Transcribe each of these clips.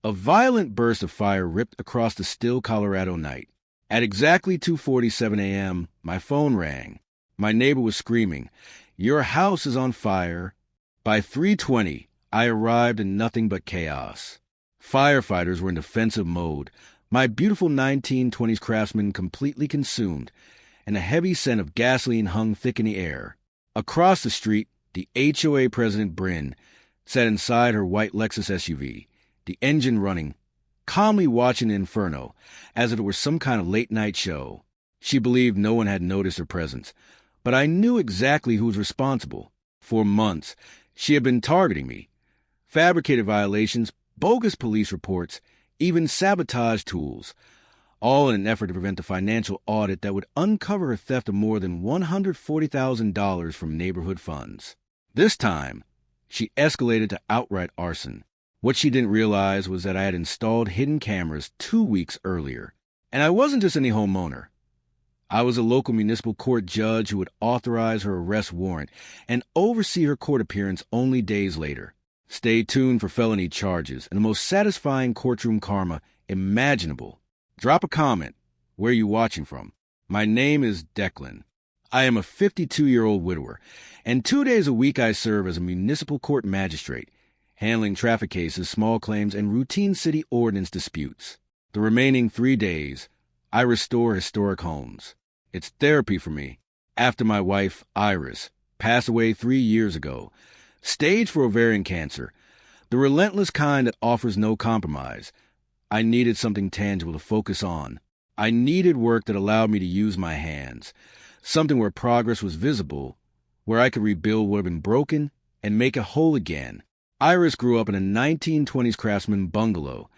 A violent burst of fire ripped across the still Colorado night. At exactly 2:47 a.m., my phone rang. My neighbor was screaming, "Your house is on fire." By 3:20, I arrived in nothing but chaos. Firefighters were in defensive mode, my beautiful 1920s Craftsman completely consumed, and a heavy scent of gasoline hung thick in the air. Across the street, the HOA president, Bryn, sat inside her white Lexus SUV, the engine running, calmly watching the inferno, as if it were some kind of late-night show. She believed no one had noticed her presence, but I knew exactly who was responsible. For months, she had been targeting me. Fabricated violations, bogus police reports, even sabotage tools, all in an effort to prevent the financial audit that would uncover her theft of more than $140,000 from neighborhood funds. This time, she escalated to outright arson. What she didn't realize was that I had installed hidden cameras 2 weeks earlier. And I wasn't just any homeowner. I was a local municipal court judge who would authorize her arrest warrant and oversee her court appearance only days later. Stay tuned for felony charges and the most satisfying courtroom karma imaginable. Drop a comment. Where are you watching from? My name is Declan. I am a 52-year-old widower, and 2 days a week I serve as a municipal court magistrate, handling traffic cases, small claims, and routine city ordinance disputes. The remaining 3 days, I restore historic homes. It's therapy for me. After my wife, Iris, passed away 3 years ago, stage for ovarian cancer, the relentless kind that offers no compromise, I needed something tangible to focus on. I needed work that allowed me to use my hands, something where progress was visible, where I could rebuild what had been broken and make it whole again. Iris grew up in a 1920s Craftsman bungalow,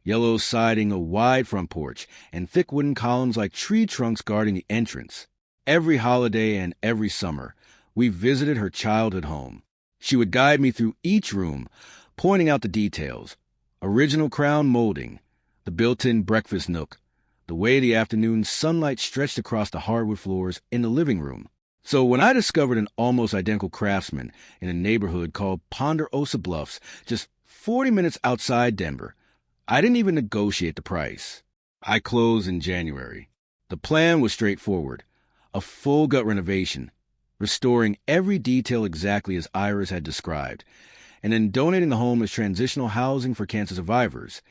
yellow siding, a wide front porch, and thick wooden columns like tree trunks guarding the entrance. Every holiday and every summer, we visited her childhood home. She would guide me through each room, pointing out the details. Original crown molding, the built-in breakfast nook, the way the afternoon sunlight stretched across the hardwood floors in the living room. So when I discovered an almost identical Craftsman in a neighborhood called Ponderosa Bluffs, just 40 minutes outside Denver, I didn't even negotiate the price. I closed in January. The plan was straightforward. A full gut renovation, restoring every detail exactly as Iris had described, and then donating the home as transitional housing for cancer survivors,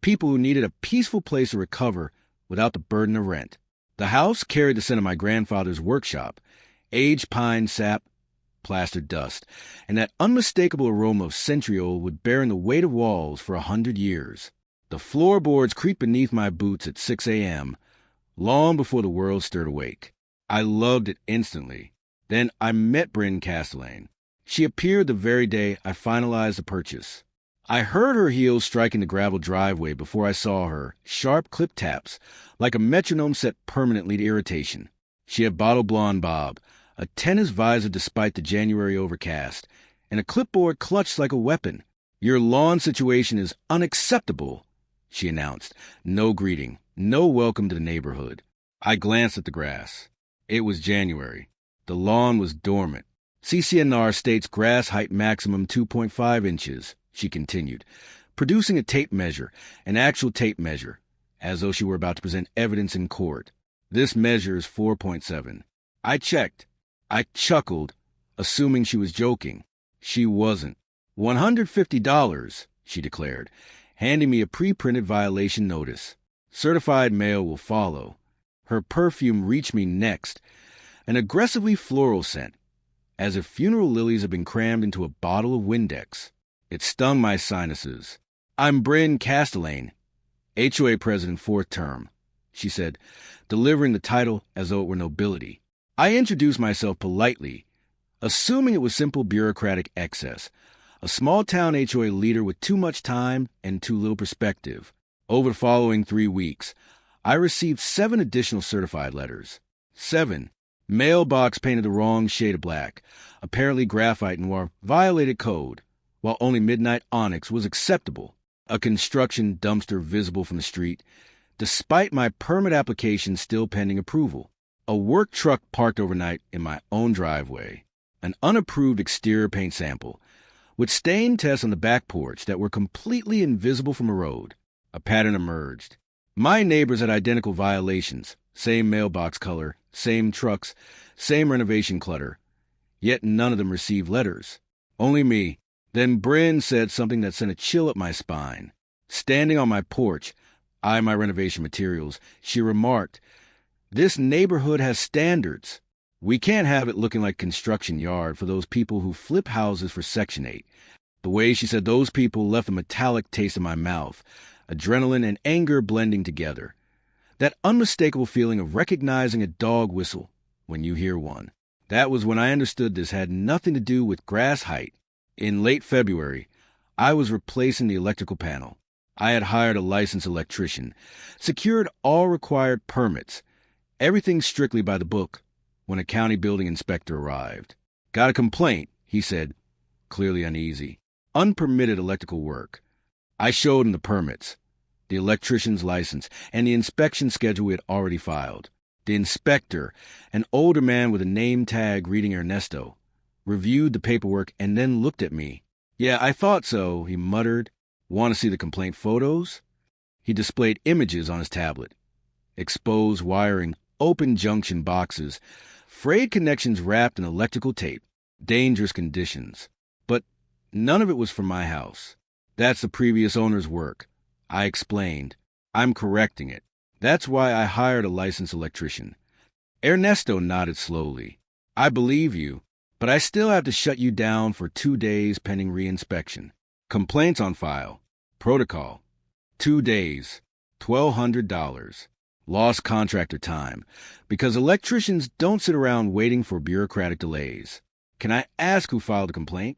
people who needed a peaceful place to recover without the burden of rent. The house carried the scent of my grandfather's workshop, aged pine sap, plastered dust, and that unmistakable aroma of century-old would bear in the weight of walls for 100 years. The floorboards creaked beneath my boots at 6 a.m., long before the world stirred awake. I loved it instantly. Then I met Bryn Castellane. She appeared the very day I finalized the purchase. I heard her heels striking the gravel driveway before I saw her, sharp clip taps, like a metronome set permanently to irritation. She had bottle blonde bob, a tennis visor despite the January overcast, and a clipboard clutched like a weapon. "Your lawn situation is unacceptable," she announced. No greeting, no welcome to the neighborhood. I glanced at the grass. It was January. The lawn was dormant. CCNR states grass height maximum 2.5 inches, she continued, producing a tape measure, an actual tape measure, as though she were about to present evidence in court. This measure is 4.7. I checked. I chuckled, assuming she was joking. She wasn't. $150, she declared, handing me a pre-printed violation notice. Certified mail will follow. Her perfume reached me next, an aggressively floral scent, as if funeral lilies had been crammed into a bottle of Windex. It stung my sinuses. "I'm Bryn Castellane, HOA president 4th term," she said, delivering the title as though it were nobility. I introduced myself politely, assuming it was simple bureaucratic excess, a small-town HOA leader with too much time and too little perspective. Over the following 3 weeks, I received 7 additional certified letters. 7. Mailbox painted the wrong shade of black. Apparently graphite noir violated code, while only midnight onyx was acceptable. A construction dumpster visible from the street, despite my permit application still pending approval. A work truck parked overnight in my own driveway. An unapproved exterior paint sample, with stain tests on the back porch that were completely invisible from a road. A pattern emerged. My neighbors had identical violations, same mailbox color, same trucks, same renovation clutter, yet none of them received letters. Only me. Then Bryn said something that sent a chill up my spine. Standing on my porch, eyeing my renovation materials, she remarked, "This neighborhood has standards. We can't have it looking like a construction yard for those people who flip houses for Section 8. The way she said those people left a metallic taste in my mouth, adrenaline and anger blending together. That unmistakable feeling of recognizing a dog whistle when you hear one. That was when I understood this had nothing to do with grass height. In late February, I was replacing the electrical panel. I had hired a licensed electrician, secured all required permits, everything strictly by the book, when a county building inspector arrived. "Got a complaint," he said, clearly uneasy. "Unpermitted electrical work." I showed him the permits, the electrician's license, and the inspection schedule we had already filed. The inspector, an older man with a name tag reading Ernesto, reviewed the paperwork and then looked at me. "Yeah, I thought so," he muttered. "Want to see the complaint photos?" He displayed images on his tablet. Exposed wiring, open junction boxes, frayed connections wrapped in electrical tape, dangerous conditions. But none of it was from my house. "That's the previous owner's work," I explained. "I'm correcting it. That's why I hired a licensed electrician." Ernesto nodded slowly. "I believe you, but I still have to shut you down for 2 days pending reinspection. Complaints on file. Protocol. 2 days. $1,200. Lost contractor time, because electricians don't sit around waiting for bureaucratic delays. Can I ask who filed the complaint?"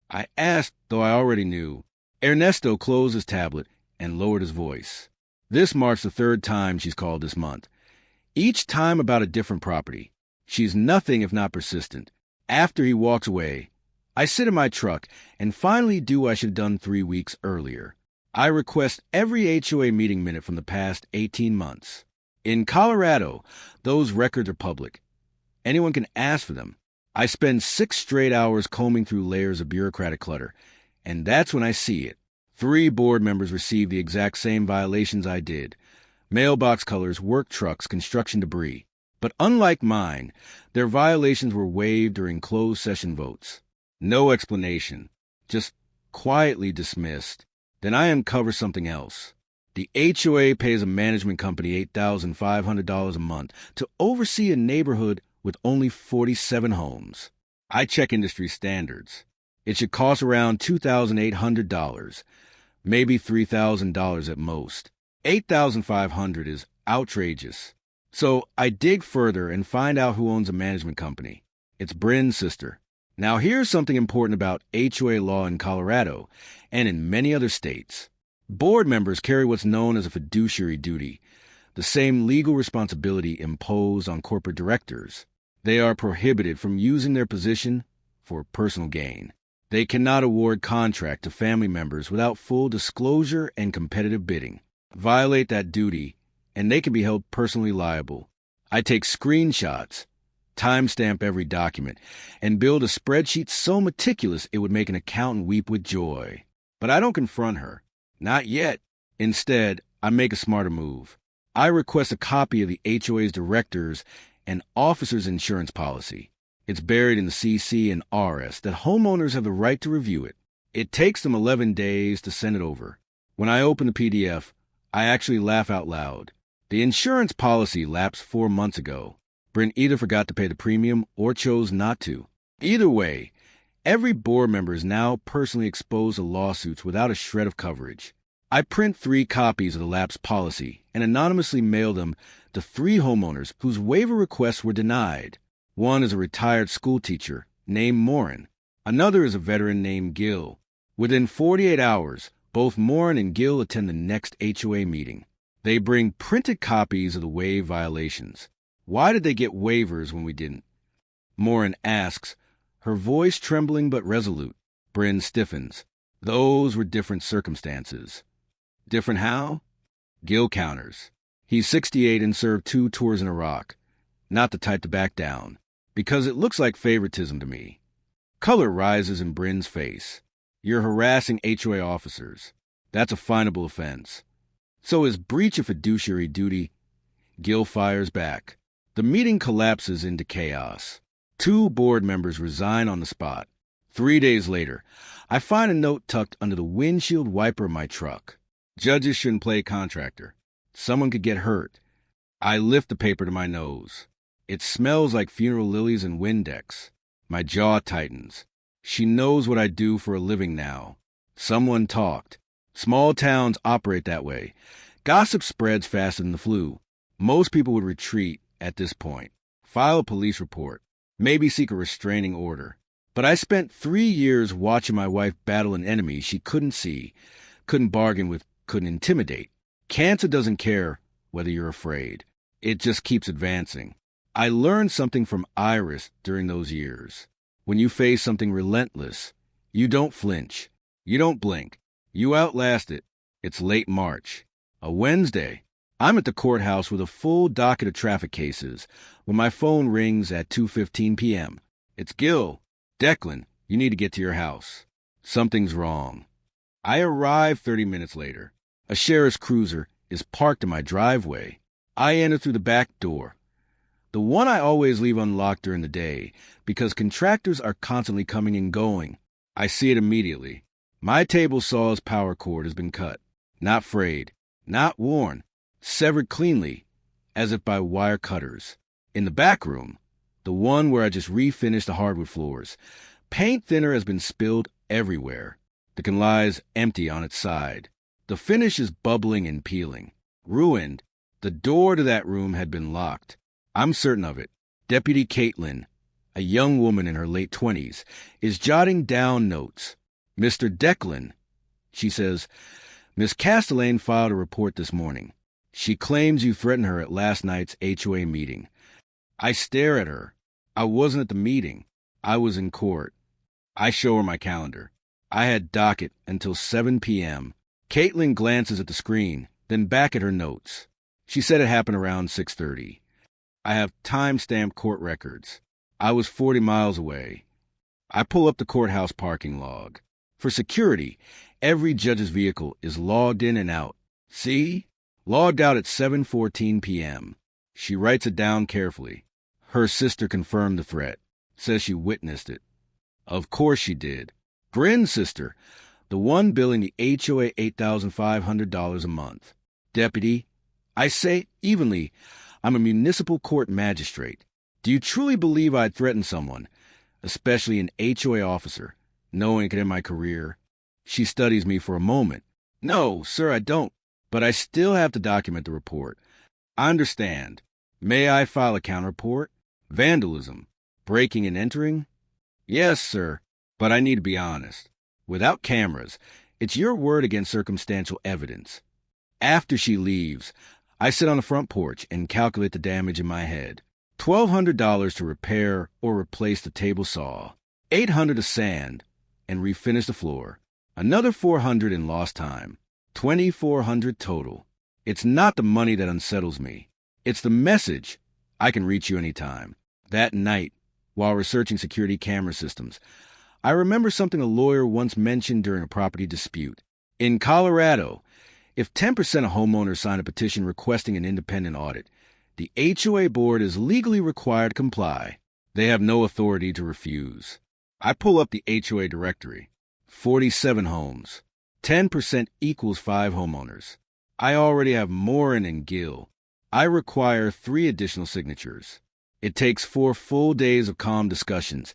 I asked, though I already knew. Ernesto closed his tablet and lowered his voice. "This marks the 3rd time she's called this month. Each time about a different property. She's nothing if not persistent. After he walks away, I sit in my truck and finally do what I should have done 3 weeks earlier. I request every HOA meeting minute from the past 18 months. In Colorado, those records are public. Anyone can ask for them. I spend 6 straight hours combing through layers of bureaucratic clutter, and that's when I see it. 3 board members received the exact same violations I did. Mailbox colors, work trucks, construction debris. But unlike mine, their violations were waived during closed session votes. No explanation, just quietly dismissed. Then I uncover something else. The HOA pays a management company $8,500 a month to oversee a neighborhood with only 47 homes. I check industry standards. It should cost around $2,800, maybe $3,000 at most. $8,500 is outrageous. So I dig further and find out who owns a management company. It's Bryn's sister. Now here's something important about HOA law in Colorado and in many other states. Board members carry what's known as a fiduciary duty, the same legal responsibility imposed on corporate directors. They are prohibited from using their position for personal gain. They cannot award contract to family members without full disclosure and competitive bidding. Violate that duty, and they can be held personally liable. I take screenshots, timestamp every document, and build a spreadsheet so meticulous it would make an accountant weep with joy. But I don't confront her. Not yet. Instead, I make a smarter move. I request a copy of the HOA's directors and officers' insurance policy. It's buried in the CC and RS that homeowners have the right to review it. It takes them 11 days to send it over. When I open the PDF, I actually laugh out loud. The insurance policy lapsed 4 months ago. Bryn either forgot to pay the premium or chose not to. Either way, every board member is now personally exposed to lawsuits without a shred of coverage. I print 3 copies of the lapsed policy and anonymously mail them to 3 homeowners whose waiver requests were denied. One is a retired school teacher named Morin. Another is a veteran named Gil. Within 48 hours, both Morin and Gil attend the next HOA meeting. They bring printed copies of the waived violations. Why did they get waivers when we didn't? Morin asks, her voice trembling but resolute. Bryn stiffens. Those were different circumstances. Different how? Gil counters. He's 68 and served 2 tours in Iraq. Not the type to back down, because it looks like favoritism to me. Color rises in Bryn's face. You're harassing HOA officers. That's a finable offense. So is breach of fiduciary duty. Gil fires back. The meeting collapses into chaos. 2 board members resign on the spot. 3 days later, I find a note tucked under the windshield wiper of my truck. Judges shouldn't play contractor. Someone could get hurt. I lift the paper to my nose. It smells like funeral lilies and Windex. My jaw tightens. She knows what I do for a living now. Someone talked. Small towns operate that way. Gossip spreads faster than the flu. Most people would retreat at this point. File a police report. Maybe seek a restraining order. But I spent 3 years watching my wife battle an enemy she couldn't see, couldn't bargain with, couldn't intimidate. Cancer doesn't care whether you're afraid. It just keeps advancing. I learned something from Iris during those years. When you face something relentless, you don't flinch. You don't blink. You outlast it. It's late March. A Wednesday. I'm at the courthouse with a full docket of traffic cases when my phone rings at 2:15 p.m. It's Gil. Declan, you need to get to your house. Something's wrong. I arrive 30 minutes later. A sheriff's cruiser is parked in my driveway. I enter through the back door. The one I always leave unlocked during the day because contractors are constantly coming and going. I see it immediately. My table saw's power cord has been cut. Not frayed. Not worn. Severed cleanly, as if by wire cutters. In the back room, the one where I just refinished the hardwood floors, paint thinner has been spilled everywhere. The can lies empty on its side. The finish is bubbling and peeling. Ruined. The door to that room had been locked. I'm certain of it. Deputy Caitlin, a young woman in her late 20s, is jotting down notes. Mr. Declan, she says, Miss Castellane filed a report this morning. She claims you threatened her at last night's HOA meeting. I stare at her. I wasn't at the meeting. I was in court. I show her my calendar. I had docket until 7 p.m. Caitlin glances at the screen, then back at her notes. She said it happened around 6:30. I have time-stamped court records. I was 40 miles away. I pull up the courthouse parking log. For security, every judge's vehicle is logged in and out. See? Logged out at 7:14 p.m. She writes it down carefully. Her sister confirmed the threat. Says she witnessed it. Of course she did. Bryn's sister, the one billing the HOA $8,500 a month. Deputy, I say evenly, I'm a municipal court magistrate. Do you truly believe I'd threaten someone, especially an HOA officer, knowing it could end my career? She studies me for a moment. No, sir, I don't. But I still have to document the report. I understand. May I file a counter-report? Vandalism. Breaking and entering? Yes, sir. But I need to be honest. Without cameras, it's your word against circumstantial evidence. After she leaves, I sit on the front porch and calculate the damage in my head. $1,200 to repair or replace the table saw. $800 to sand and refinish the floor. Another $400 in lost time. $2,400 total. It's not the money that unsettles me. It's the message. I can reach you anytime. That night, while researching security camera systems, I remember something a lawyer once mentioned during a property dispute. In Colorado, if 10% of homeowners sign a petition requesting an independent audit, the HOA board is legally required to comply. They have no authority to refuse. I pull up the HOA directory. 47 homes. 10% equals 5 homeowners. I already have Morin and Gill. I require 3 additional signatures. It takes 4 full days of calm discussions,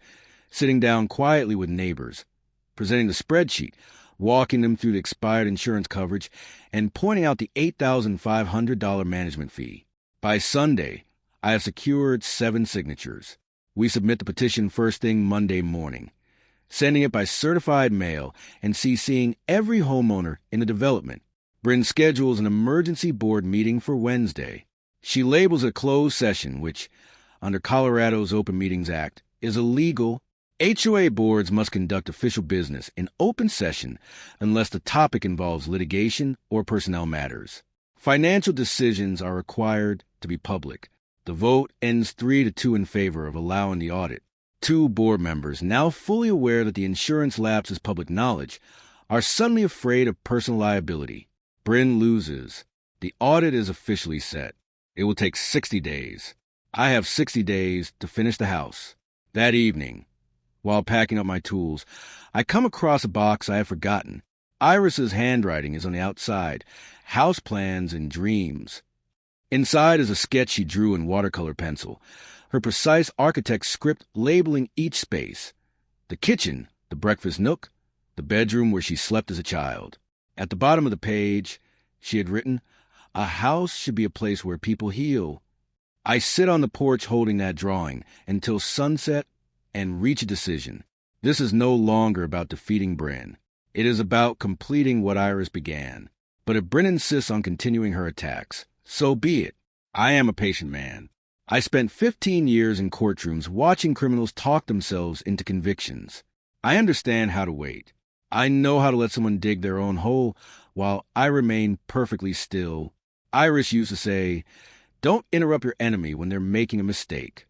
sitting down quietly with neighbors, presenting the spreadsheet, walking them through the expired insurance coverage, and pointing out the $8,500 management fee. By Sunday, I have secured 7 signatures. We submit the petition first thing Monday morning, sending it by certified mail and CCing every homeowner in the development. Bryn schedules an emergency board meeting for Wednesday. She labels a closed session, which, under Colorado's Open Meetings Act, is illegal. HOA boards must conduct official business in open session unless the topic involves litigation or personnel matters. Financial decisions are required to be public. The vote ends 3-2 in favor of allowing the audit. Two board members, now fully aware that the insurance lapse is public knowledge, are suddenly afraid of personal liability. Bryn loses. The audit is officially set. It will take 60 days. I have 60 days to finish the house. That evening, while packing up my tools, I come across a box I had forgotten. Iris's handwriting is on the outside. House plans and dreams. Inside is a sketch she drew in watercolor pencil, her precise architect's script labeling each space. The kitchen, the breakfast nook, the bedroom where she slept as a child. At the bottom of the page, she had written, "A house should be a place where people heal." I sit on the porch holding that drawing until sunset and reach a decision. This is no longer about defeating Bryn. It is about completing what Iris began. But if Bryn insists on continuing her attacks, so be it. I am a patient man. I spent 15 years in courtrooms watching criminals talk themselves into convictions. I understand how to wait. I know how to let someone dig their own hole while I remain perfectly still. Iris used to say, "Don't interrupt your enemy when they're making a mistake."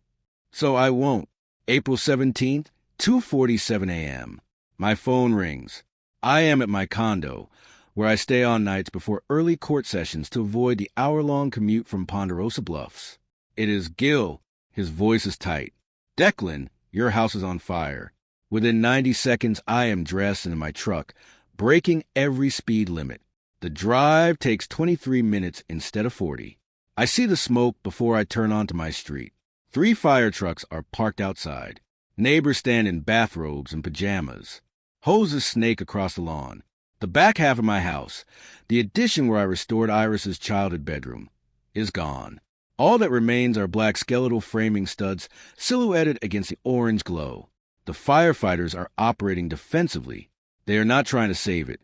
So I won't. April 17th, 2:47 a.m. My phone rings. I am at my condo, where I stay on nights before early court sessions to avoid the hour-long commute from Ponderosa Bluffs. It is Gil. His voice is tight. "Declan, your house is on fire." Within 90 seconds, I am dressed and in my truck, breaking every speed limit. The drive takes 23 minutes instead of 40. I see the smoke before I turn onto my street. 3 fire trucks are parked outside. Neighbors stand in bathrobes and pajamas. Hoses snake across the lawn. The back half of my house, the addition where I restored Iris's childhood bedroom, is gone. All that remains are black skeletal framing studs silhouetted against the orange glow. The firefighters are operating defensively. They are not trying to save it.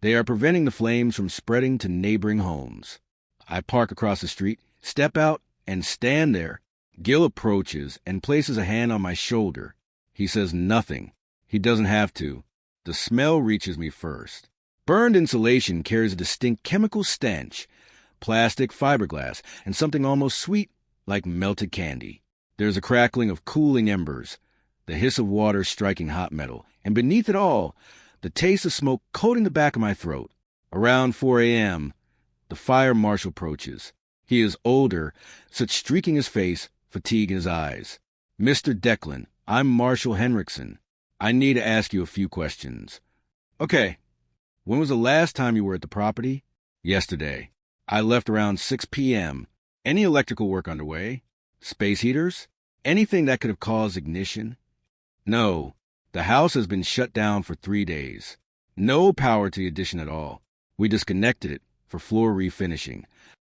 They are preventing the flames from spreading to neighboring homes. I park across the street, step out, and stand there. Gil approaches and places a hand on my shoulder. He says nothing. He doesn't have to. The smell reaches me first. Burned insulation carries a distinct chemical stench. Plastic, fiberglass, and something almost sweet like melted candy. There's a crackling of cooling embers, the hiss of water striking hot metal, and beneath it all, the taste of smoke coating the back of my throat. Around 4 a.m., the fire marshal approaches. He is older, such streaking his face, fatigue in his eyes. "Mr. Declan, I'm Marshal Henriksen. I need to ask you a few questions." "Okay. When was the last time you were at the property?" "Yesterday. I left around 6 p.m. Any electrical work underway? Space heaters? Anything that could have caused ignition?" "No. The house has been shut down for 3 days. No power to the addition at all. We disconnected it for floor refinishing."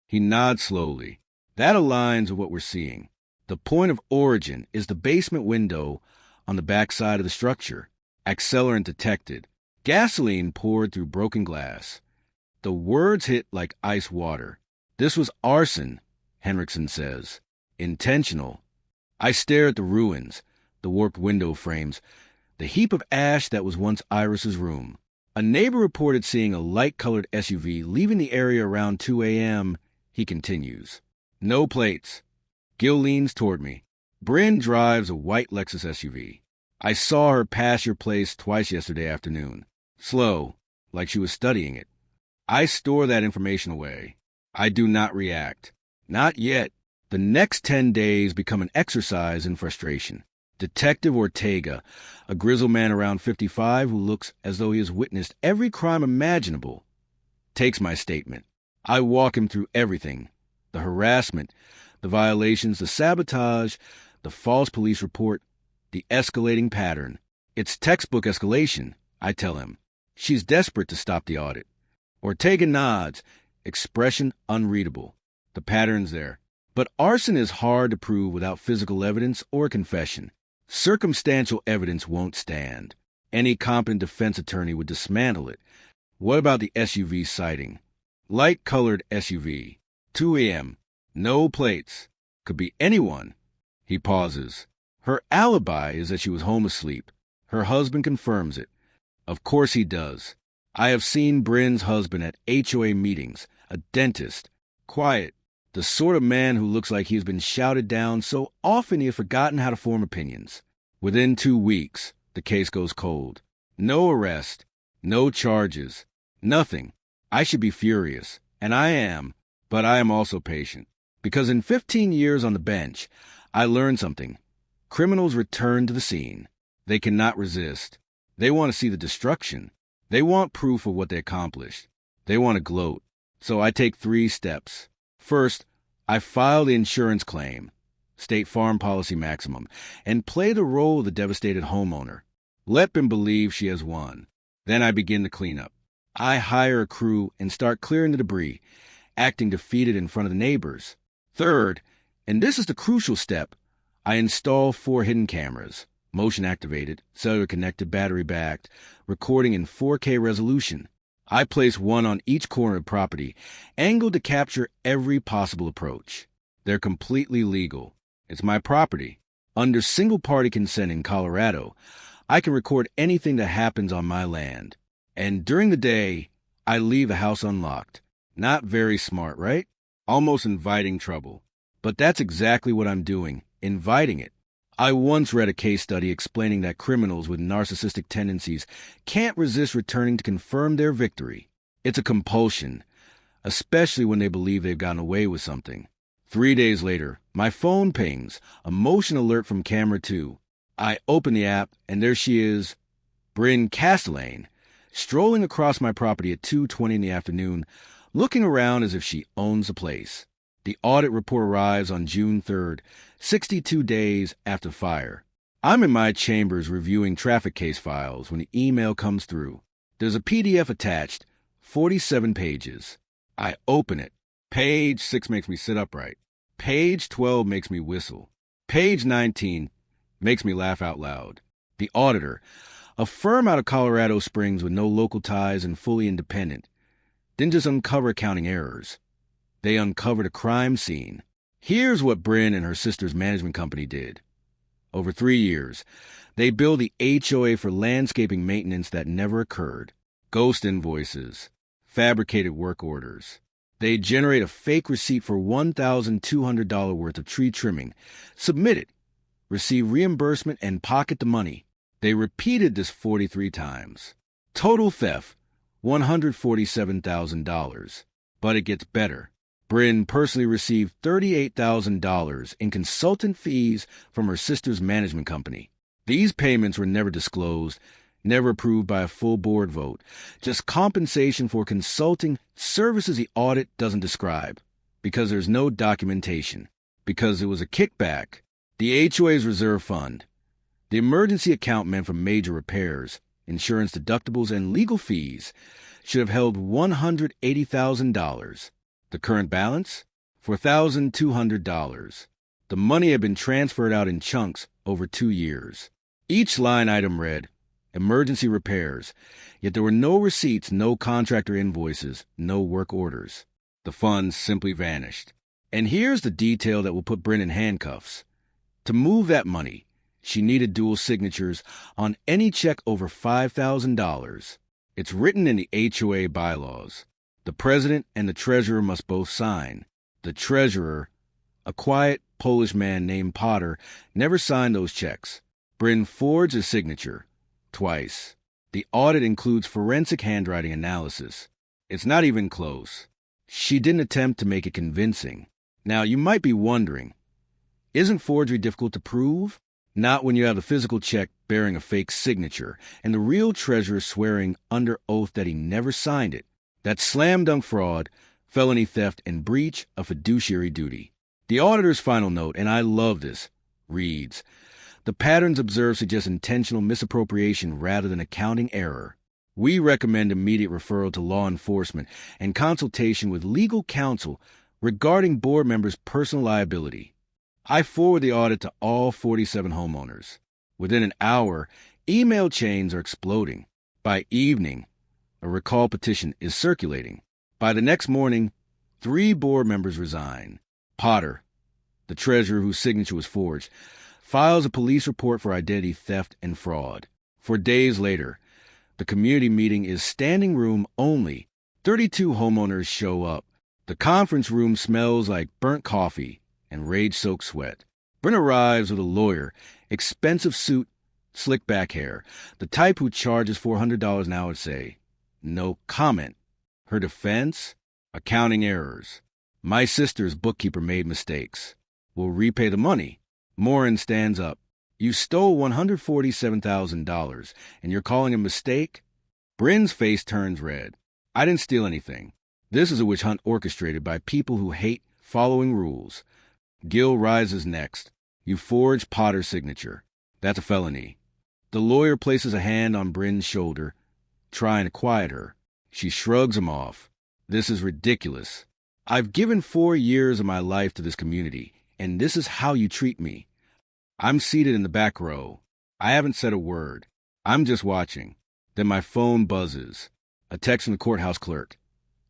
He nods slowly. "That aligns with what we're seeing. The point of origin is the basement window on the back side of the structure. Accelerant detected. Gasoline poured through broken glass. The words hit like ice water. This was arson," Henriksen says. "Intentional." I stare at the ruins, the warped window frames, the heap of ash that was once Iris's room. A neighbor reported seeing a light-colored SUV leaving the area around 2 a.m., he continues. "No plates." Gil leans toward me. "Bryn drives a white Lexus SUV. I saw her pass your place twice yesterday afternoon. Slow, like she was studying it." I store that information away. I do not react. Not yet. The next 10 days become an exercise in frustration. Detective Ortega, a grizzled man around 55 who looks as though he has witnessed every crime imaginable, takes my statement. I walk him through everything. The harassment, the violations, the sabotage, the false police report, the escalating pattern. "It's textbook escalation," I tell him. "She's desperate to stop the audit." Ortega nods, expression unreadable. The pattern's there. But arson is hard to prove without physical evidence or confession. Circumstantial evidence won't stand. Any competent defense attorney would dismantle it. What about the SUV sighting? Light-colored SUV. 2 a.m. No plates. Could be anyone. He pauses. Her alibi is that she was home asleep. Her husband confirms it. Of course he does. I have seen Bryn's husband at HOA meetings, a dentist, quiet, the sort of man who looks like he has been shouted down so often he has forgotten how to form opinions. Within 2 weeks, the case goes cold. No arrest, no charges, nothing. I should be furious, and I am, but I am also patient. Because in 15 years on the bench, I learned something. Criminals return to the scene. They cannot resist. They want to see the destruction. They want proof of what they accomplished. They want to gloat. So I take 3 steps. First, I file the insurance claim, State Farm Policy Maximum, and play the role of the devastated homeowner. Let them believe she has won. Then I begin the cleanup. I hire a crew and start clearing the debris, acting defeated in front of the neighbors. Third, and this is the crucial step, I install 4 hidden cameras, motion-activated, cellular-connected, battery-backed, recording in 4K resolution. I place one on each corner of the property, angled to capture every possible approach. They're completely legal. It's my property. Under single-party consent in Colorado, I can record anything that happens on my land. And during the day, I leave the house unlocked. Not very smart, right? Almost inviting trouble. But that's exactly what I'm doing, inviting it. I once read a case study explaining that criminals with narcissistic tendencies can't resist returning to confirm their victory. It's a compulsion, especially when they believe they've gotten away with something. 3 days later, my phone pings, a motion alert from camera 2. I open the app, and there she is, Bryn Castellane, strolling across my property at 2:20 in the afternoon, looking around as if she owns the place. The audit report arrives on June 3rd, 62 days after fire. I'm in my chambers reviewing traffic case files when the email comes through. There's a PDF attached, 47 pages. I open it. Page 6 makes me sit upright. Page 12 makes me whistle. Page 19 makes me laugh out loud. The auditor, a firm out of Colorado Springs with no local ties and fully independent, didn't just uncover accounting errors. They uncovered a crime scene. Here's what Bryn and her sister's management company did. Over 3 years, they billed the HOA for landscaping maintenance that never occurred, ghost invoices, fabricated work orders. They generate a fake receipt for $1,200 worth of tree trimming, submit it, receive reimbursement, and pocket the money. They repeated this 43 times. Total theft, $147,000. But it gets better. Bryn personally received $38,000 in consultant fees from her sister's management company. These payments were never disclosed, never approved by a full board vote, just compensation for consulting services the audit doesn't describe, because there's no documentation, because it was a kickback. The HOA's reserve fund, the emergency account meant for major repairs, insurance deductibles, and legal fees, should have held $180,000. The current balance? $4,200. The money had been transferred out in chunks over 2 years. Each line item read, emergency repairs, yet there were no receipts, no contractor invoices, no work orders. The funds simply vanished. And here's the detail that will put Bryn in handcuffs. To move that money, she needed dual signatures on any check over $5,000. It's written in the HOA bylaws. The president and the treasurer must both sign. The treasurer, a quiet Polish man named Potter, never signed those checks. Bryn forged a signature, twice. The audit includes forensic handwriting analysis. It's not even close. She didn't attempt to make it convincing. Now, you might be wondering, isn't forgery difficult to prove? Not when you have the physical check bearing a fake signature and the real treasurer swearing under oath that he never signed it. That's slam-dunk fraud, felony theft, and breach of fiduciary duty. The auditor's final note, and I love this, reads, the patterns observed suggest intentional misappropriation rather than accounting error. We recommend immediate referral to law enforcement and consultation with legal counsel regarding board members' personal liability. I forward the audit to all 47 homeowners. Within an hour, email chains are exploding. By evening, a recall petition is circulating. By the next morning, 3 board members resign. Potter, the treasurer whose signature was forged, files a police report for identity theft and fraud. 4 days later, the community meeting is standing room only. 32 homeowners show up. The conference room smells like burnt coffee and rage-soaked sweat. Bryn arrives with a lawyer, expensive suit, Slick back hair. The type who charges $400 an hour say, no comment. Her defense? Accounting errors. My sister's bookkeeper made mistakes. We'll repay the money. Morin stands up. You stole $147,000, and you're calling a mistake? Bryn's face turns red. I didn't steal anything. This is a witch hunt orchestrated by people who hate following rules. Gil rises next. You forged Potter's signature. That's a felony. The lawyer places a hand on Bryn's shoulder, trying to quiet her. She shrugs him off. This is ridiculous. I've given 4 years of my life to this community, and this is how you treat me. I'm seated in the back row. I haven't said a word. I'm just watching. Then my phone buzzes. A text from the courthouse clerk.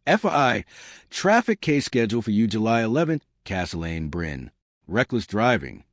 FYI, traffic case scheduled for you July 11th, Castellane, Bryn. Reckless driving.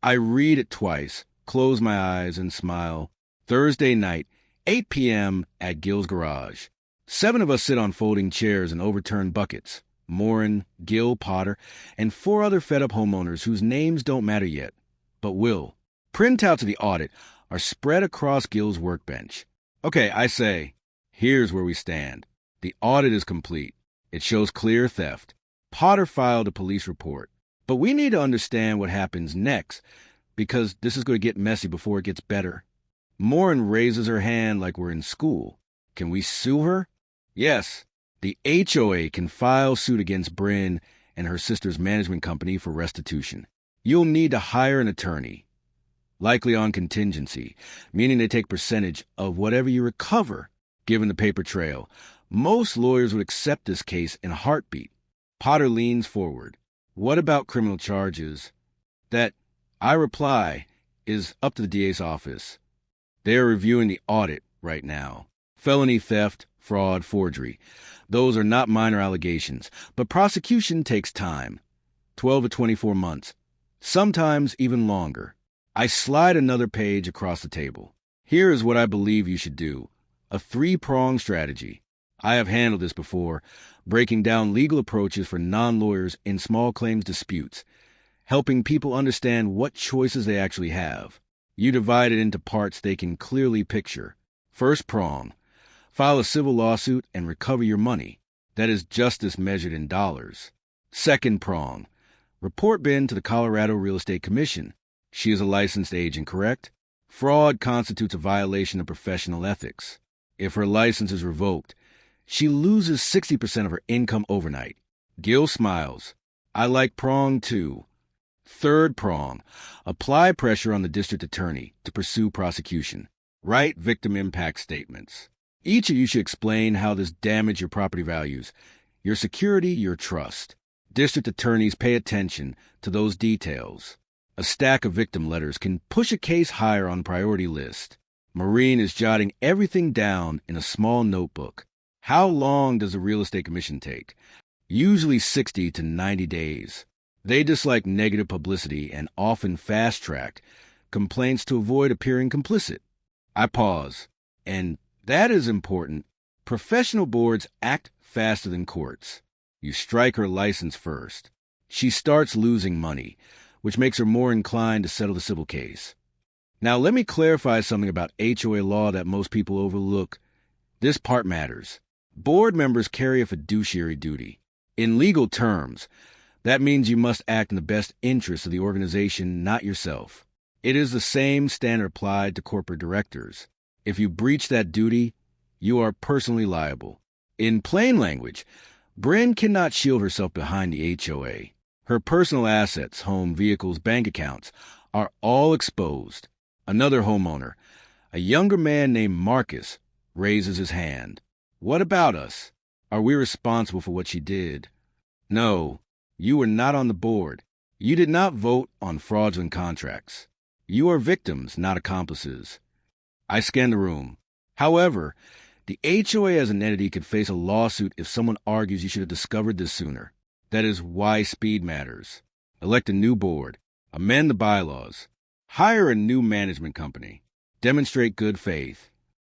I read it twice, close my eyes, and smile. Thursday night, 8 p.m. at Gil's garage. 7 of us sit on folding chairs and overturn buckets. Morin, Gil, Potter, and 4 other fed-up homeowners whose names don't matter yet, but will. Printouts of the audit are spread across Gil's workbench. Okay, I say, here's where we stand. The audit is complete. It shows clear theft. Potter filed a police report. But we need to understand what happens next, because this is going to get messy before it gets better. Morin raises her hand like we're in school. Can we sue her? Yes. The HOA can file suit against Bryn and her sister's management company for restitution. You'll need to hire an attorney, likely on contingency, meaning they take percentage of whatever you recover, given the paper trail. Most lawyers would accept this case in a heartbeat. Potter leans forward. What about criminal charges? That, I reply, is up to the DA's office. They are reviewing the audit right now. Felony theft, fraud, forgery. Those are not minor allegations, but prosecution takes time. 12 to 24 months. Sometimes even longer. I slide another page across the table. Here is what I believe you should do. A 3-pronged strategy. I have handled this before, breaking down legal approaches for non-lawyers in small claims disputes, helping people understand what choices they actually have. You divide it into parts they can clearly picture. First prong, file a civil lawsuit and recover your money. That is justice measured in dollars. Second prong, report Bryn to the Colorado Real Estate Commission. She is a licensed agent, correct? Fraud constitutes a violation of professional ethics. If her license is revoked, she loses 60% of her income overnight. Gil smiles. I like prong 2. Third prong, apply pressure on the district attorney to pursue prosecution. Write victim impact statements. Each of you should explain how this damaged your property values, your security, your trust. District attorneys pay attention to those details. A stack of victim letters can push a case higher on the priority list. Maureen is jotting everything down in a small notebook. How long does a real estate commission take? Usually 60 to 90 days. They dislike negative publicity and often fast-track complaints to avoid appearing complicit. I pause. And that is important. Professional boards act faster than courts. You strike her license first. She starts losing money, which makes her more inclined to settle the civil case. Now let me clarify something about HOA law that most people overlook. This part matters. Board members carry a fiduciary duty. In legal terms, that means you must act in the best interest of the organization, not yourself. It is the same standard applied to corporate directors. If you breach that duty, you are personally liable. In plain language, Bryn cannot shield herself behind the HOA. Her personal assets, home, vehicles, bank accounts, are all exposed. Another homeowner, a younger man named Marcus, raises his hand. What about us? Are we responsible for what she did? No, you were not on the board. You did not vote on fraudulent contracts. You are victims, not accomplices. I scan the room. However, the HOA as an entity could face a lawsuit if someone argues you should have discovered this sooner. That is why speed matters. Elect a new board. Amend the bylaws. Hire a new management company. Demonstrate good faith.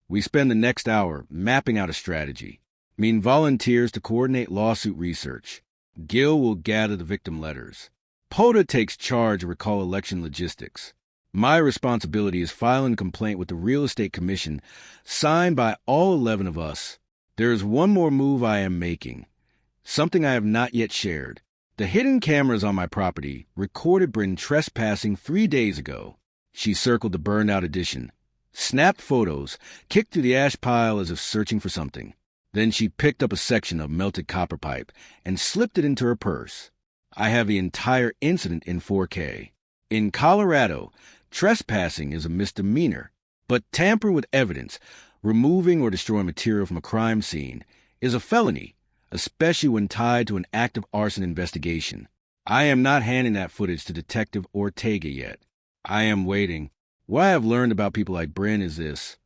We spend the next hour mapping out a strategy. Mean volunteers to coordinate lawsuit research. Gil will gather the victim letters. Potter takes charge of recall election logistics. My responsibility is filing a complaint with the Real Estate Commission, signed by all 11 of us. There is one more move I am making, something I have not yet shared. The hidden cameras on my property recorded Bryn trespassing 3 days ago. She circled the burned-out addition, snapped photos, kicked through the ash pile as if searching for something. Then she picked up a section of melted copper pipe and slipped it into her purse. I have the entire incident in 4K. In Colorado, trespassing is a misdemeanor, but tampering with evidence, removing or destroying material from a crime scene, is a felony, especially when tied to an active arson investigation. I am not handing that footage to Detective Ortega yet. I am waiting. What I have learned about people like Bryn is this: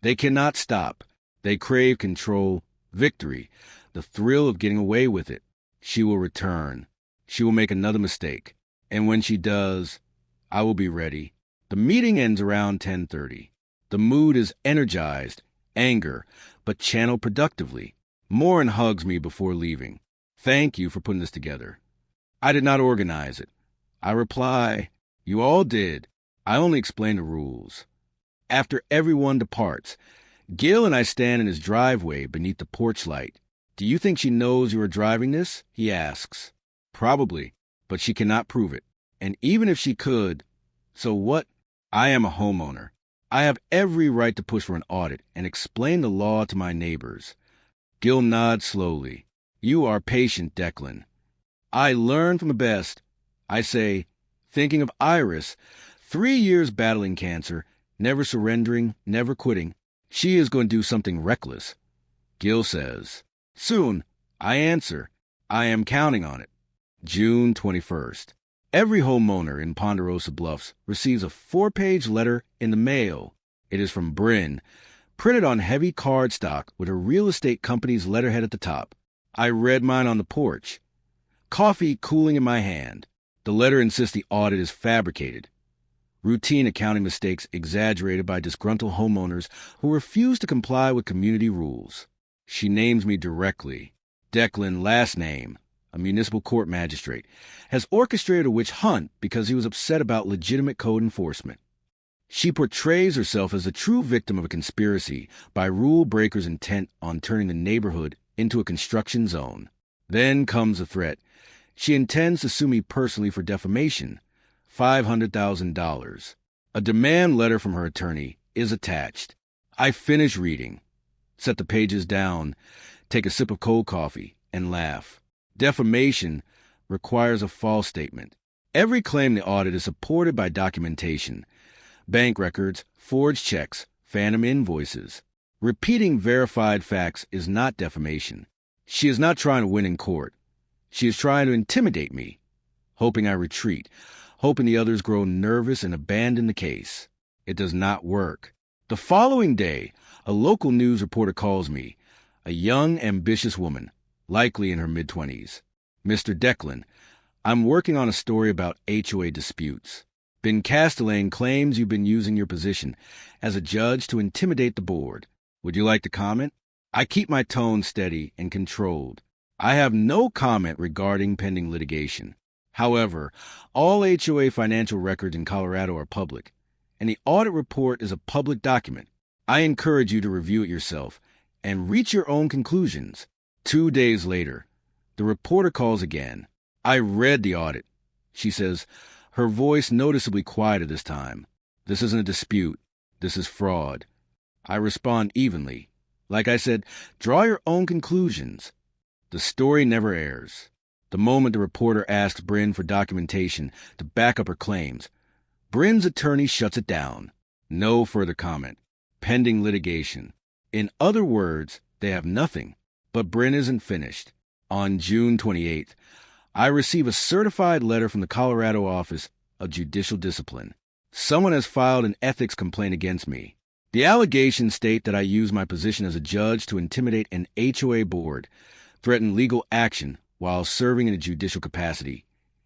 they cannot stop. They crave control, victory, the thrill of getting away with it. She will return. She will make another mistake. And when she does, I will be ready. The meeting ends around 10:30. The mood is energized, anger, but channeled productively. Morin hugs me before leaving. Thank you for putting this together. I did not organize it. I reply, you all did. I only explained the rules. After everyone departs, Gil and I stand in his driveway beneath the porch light. Do you think she knows you are driving this? He asks. Probably, but she cannot prove it. And even if she could, so what? I am a homeowner. I have every right to push for an audit and explain the law to my neighbors. Gil nods slowly. You are patient, Declan. I learn from the best. I say, thinking of Iris, 3 years battling cancer, never surrendering, never quitting. She is going to do something reckless. Gil says, soon. I answer, I am counting on it. June 21st. Every homeowner in Ponderosa Bluffs receives a 4-page letter in the mail. It is from Bryn, printed on heavy cardstock with a real estate company's letterhead at the top. I read mine on the porch, coffee cooling in my hand. The letter insists the audit is fabricated. Routine accounting mistakes exaggerated by disgruntled homeowners who refuse to comply with community rules. She names me directly. Declan, last name, a municipal court magistrate, has orchestrated a witch hunt because he was upset about legitimate code enforcement. She portrays herself as a true victim of a conspiracy by rule breakers intent on turning the neighborhood into a construction zone. Then comes a threat. She intends to sue me personally for defamation, $500,000. A demand letter from her attorney is attached. I finish reading, set the pages down, take a sip of cold coffee, and laugh. Defamation requires a false statement. Every claim in the audit is supported by documentation. Bank records, forged checks, phantom invoices. Repeating verified facts is not defamation. She is not trying to win in court. She is trying to intimidate me, hoping I retreat, hoping the others grow nervous and abandon the case. It does not work. The following day, a local news reporter calls me, a young, ambitious woman, likely in her mid-20s. Mr. Declan, I'm working on a story about HOA disputes. Ben Castellane claims you've been using your position as a judge to intimidate the board. Would you like to comment? I keep my tone steady and controlled. I have no comment regarding pending litigation. However, all HOA financial records in Colorado are public, and the audit report is a public document. I encourage you to review it yourself and reach your own conclusions. 2 days later, the reporter calls again. I read the audit, she says, her voice noticeably quieter this time. This isn't a dispute. This is fraud. I respond evenly. Like I said, draw your own conclusions. The story never airs. The moment the reporter asks Bryn for documentation to back up her claims, Bryn's attorney shuts it down. No further comment. Pending litigation. In other words, they have nothing. But Bryn isn't finished. On June 28th, I receive a certified letter from the Colorado Office of Judicial Discipline. Someone has filed an ethics complaint against me. The allegations state that I use my position as a judge to intimidate an HOA board, threaten legal action while serving in a judicial capacity,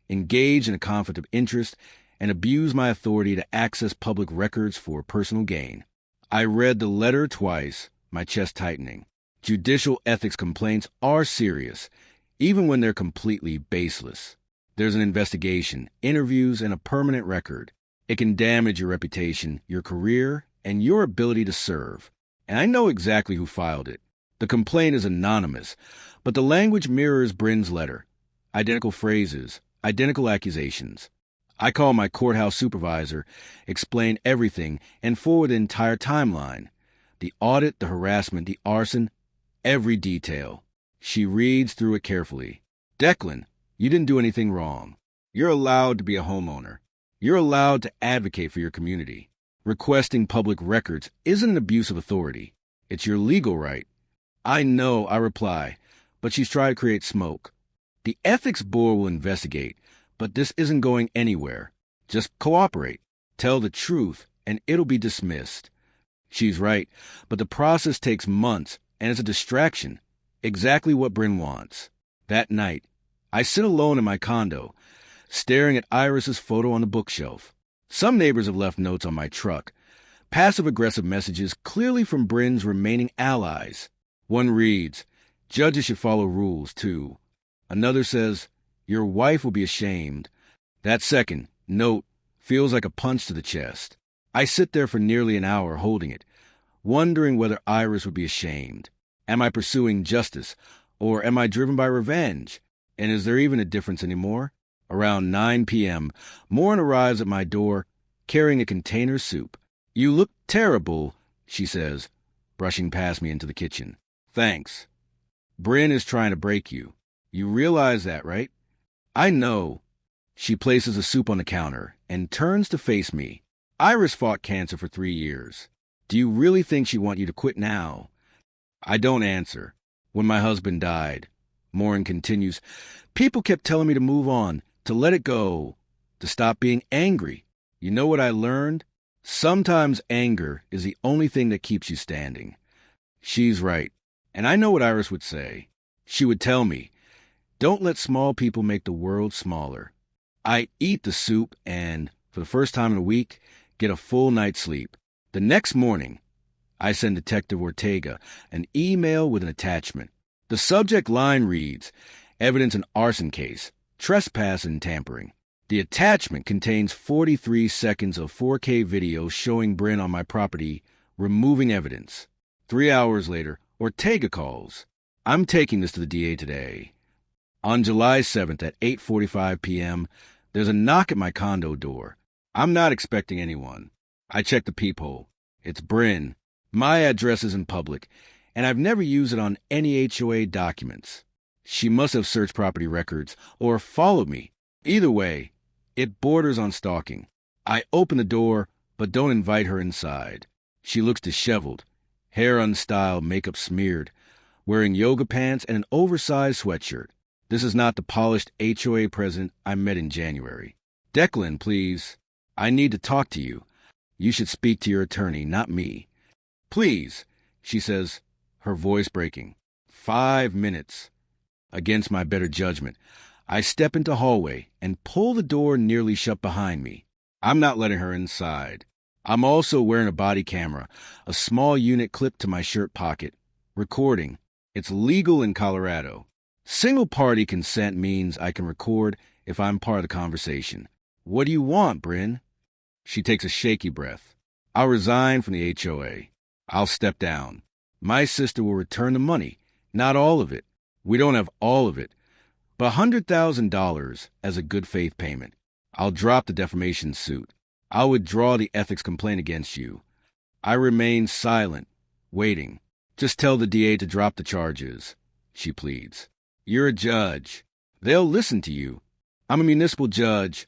engage in a conflict of interest, and abuse my authority to access public records for personal gain. I read the letter twice, my chest tightening. Judicial ethics complaints are serious, even when they're completely baseless. There's an investigation, interviews, and a permanent record. It can damage your reputation, your career, and your ability to serve. And I know exactly who filed it. The complaint is anonymous, but the language mirrors Bryn's letter. Identical phrases, identical accusations. I call my courthouse supervisor, explain everything, and forward the entire timeline. The audit, the harassment, the arson, every detail. She reads through it carefully. Declan, you didn't do anything wrong. You're allowed to be a homeowner. You're allowed to advocate for your community. Requesting public records isn't an abuse of authority. It's your legal right. I know, I reply, but she's trying to create smoke. The ethics board will investigate, but this isn't going anywhere. Just cooperate. Tell the truth, and it'll be dismissed. She's right, but the process takes months, and it's a distraction. Exactly what Bryn wants. That night, I sit alone in my condo, staring at Iris's photo on the bookshelf. Some neighbors have left notes on my truck. Passive-aggressive messages clearly from Bryn's remaining allies. One reads, "Judges should follow rules, too." Another says, "Your wife will be ashamed." That second note feels like a punch to the chest. I sit there for nearly an hour holding it, wondering whether Iris would be ashamed. Am I pursuing justice, or am I driven by revenge? And is there even a difference anymore? Around 9 p.m., Morin arrives at my door, carrying a container of soup. "You look terrible," she says, brushing past me into the kitchen. "Thanks. Bryn is trying to break you. You realize that, right?" "I know." She places the soup on the counter and turns to face me. "Iris fought cancer for 3 years. Do you really think she'd want you to quit now?" I don't answer. "When my husband died," Morin continues, "people kept telling me to move on, to let it go, to stop being angry. You know what I learned? Sometimes anger is the only thing that keeps you standing." She's right. And I know what Iris would say. She would tell me, "Don't let small people make the world smaller." I eat the soup and, for the first time in a week, get a full night's sleep. The next morning, I send Detective Ortega an email with an attachment. The subject line reads, "Evidence in arson case, trespass and tampering." The attachment contains 43 seconds of 4K video showing Bryn on my property, removing evidence. 3 hours later, Ortega calls. "I'm taking this to the DA today." On July 7th at 8:45 p.m., there's a knock at my condo door. I'm not expecting anyone. I check the peephole. It's Bryn. My address isn't public, and I've never used it on any HOA documents. She must have searched property records or followed me. Either way, it borders on stalking. I open the door, but don't invite her inside. She looks disheveled, hair unstyled, makeup smeared, wearing yoga pants and an oversized sweatshirt. This is not the polished HOA president I met in January. "Declan, please. I need to talk to you. You should speak to your attorney, not me." "Please," she says, her voice breaking. 5 minutes. Against my better judgment, I step into hallway and pull the door nearly shut behind me. I'm not letting her inside. I'm also wearing a body camera, a small unit clipped to my shirt pocket. Recording. It's legal in Colorado. Single-party consent means I can record if I'm part of the conversation. "What do you want, Bryn?" She takes a shaky breath. "I'll resign from the HOA. I'll step down. My sister will return the money. Not all of it. We don't have all of it. But $100,000 as a good faith payment. I'll drop the defamation suit. I'll withdraw the ethics complaint against you." I remain silent, waiting. "Just tell the DA to drop the charges," she pleads. "You're a judge. They'll listen to you." "I'm a municipal judge,"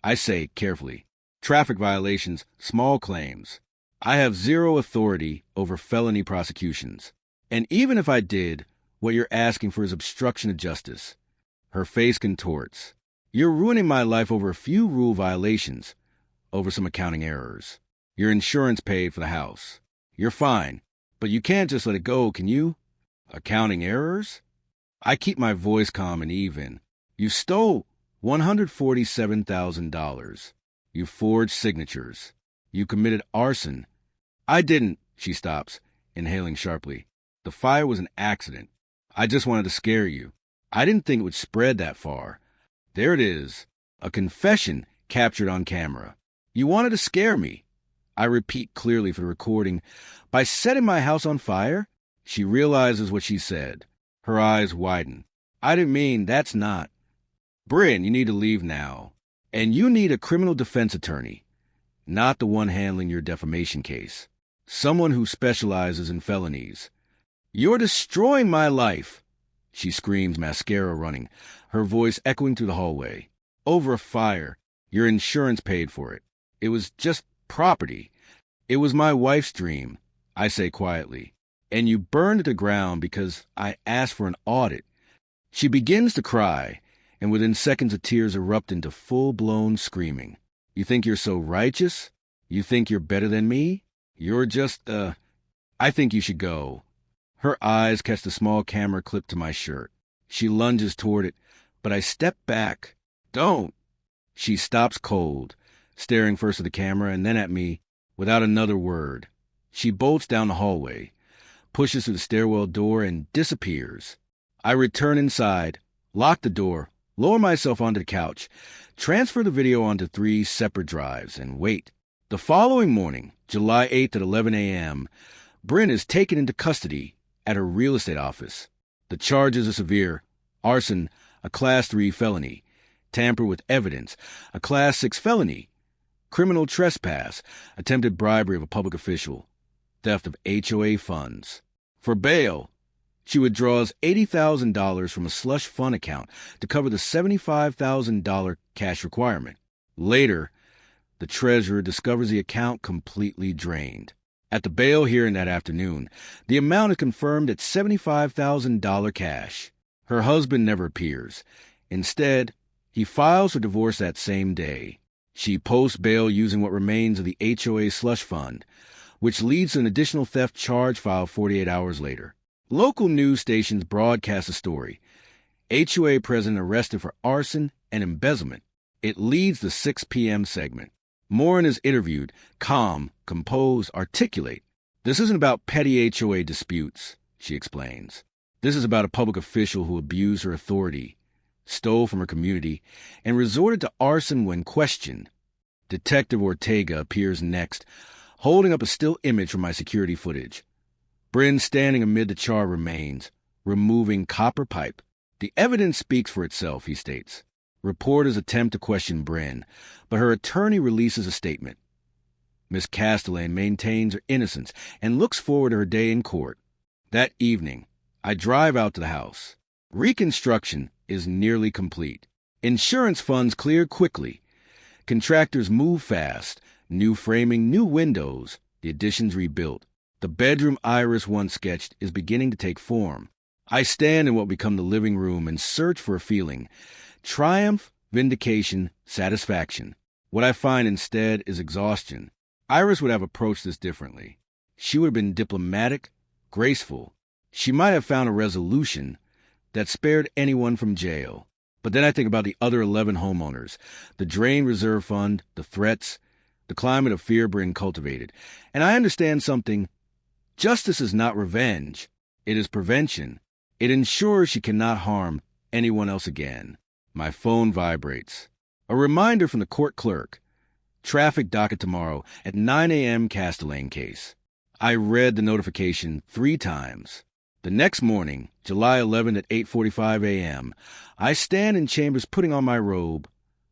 I say carefully. "Traffic violations, small claims. I have zero authority over felony prosecutions. And even if I did, what you're asking for is obstruction of justice." Her face contorts. "You're ruining my life over a few rule violations, over some accounting errors. Your insurance paid for the house. You're fine, but you can't just let it go, can you?" "Accounting errors?" I keep my voice calm and even. "You stole $147,000. You forged signatures. You committed arson." "I didn't," she stops, inhaling sharply. "The fire was an accident. I just wanted to scare you. I didn't think it would spread that far. There it is. A confession captured on camera. You wanted to scare me. I repeat clearly for the recording. By setting my house on fire? She realizes what she said. Her eyes widen. I didn't mean that's not. Bryn, you need to leave now. And you need a criminal defense attorney. Not the one handling your defamation case. Someone who specializes in felonies. You're destroying my life, she screams, mascara running, her voice echoing through the hallway. Over a fire. Your insurance paid for it. It was just property. It was my wife's dream, I say quietly. And you burned it to the ground because I asked for an audit. She begins to cry, and within seconds the tears erupt into full-blown screaming. You think you're so righteous? You think you're better than me? You're just, I think you should go. Her eyes catch the small camera clipped to my shirt. She lunges toward it, but I step back. Don't. She stops cold, staring first at the camera and then at me without another word. She bolts down the hallway, pushes through the stairwell door, and disappears. I return inside, lock the door, lower myself onto the couch, transfer the video onto 3 separate drives, and wait. The following morning, July 8th at 11 a.m., Bryn is taken into custody at her real estate office. The charges are severe: arson, a Class 3 felony; tamper with evidence, a Class 6 felony; criminal trespass, attempted bribery of a public official; theft of HOA funds. For bail, she withdraws $80,000 from a slush fund account to cover the $75,000 cash requirement. Later, the treasurer discovers the account completely drained. At the bail hearing that afternoon, the amount is confirmed at $75,000 cash. Her husband never appears. Instead, he files for divorce that same day. She posts bail using what remains of the HOA slush fund, which leads to an additional theft charge filed 48 hours later. Local news stations broadcast the story. HOA president arrested for arson and embezzlement. It leads the 6 p.m. segment. Morin is interviewed, calm, composed, articulate. This isn't about petty HOA disputes, she explains. This is about a public official who abused her authority, stole from her community, and resorted to arson when questioned. Detective Ortega appears next, holding up a still image from my security footage. Bryn standing amid the charred remains, removing copper pipe. The evidence speaks for itself, he states. Reporters attempt to question Bryn, but her attorney releases a statement. Miss Castellane maintains her innocence and looks forward to her day in court. That evening, I drive out to the house. Reconstruction is nearly complete. Insurance funds cleared quickly. Contractors move fast. New framing, new windows. The additions rebuilt. The bedroom Iris once sketched is beginning to take form. I stand in what will become the living room and search for a feeling. Triumph, vindication, satisfaction. What I find instead is exhaustion. Iris would have approached this differently. She would have been diplomatic, graceful. She might have found a resolution that spared anyone from jail. But then I think about the other 11 homeowners, the drained reserve fund, the threats, the climate of fear Bryn cultivated. And I understand something. Justice is not revenge. It is prevention. It ensures she cannot harm anyone else again. My phone vibrates. A reminder from the court clerk. Traffic docket tomorrow at 9 a.m. Castellane case. I read the notification 3 times. The next morning, July 11th at 8:45 a.m., I stand in chambers putting on my robe,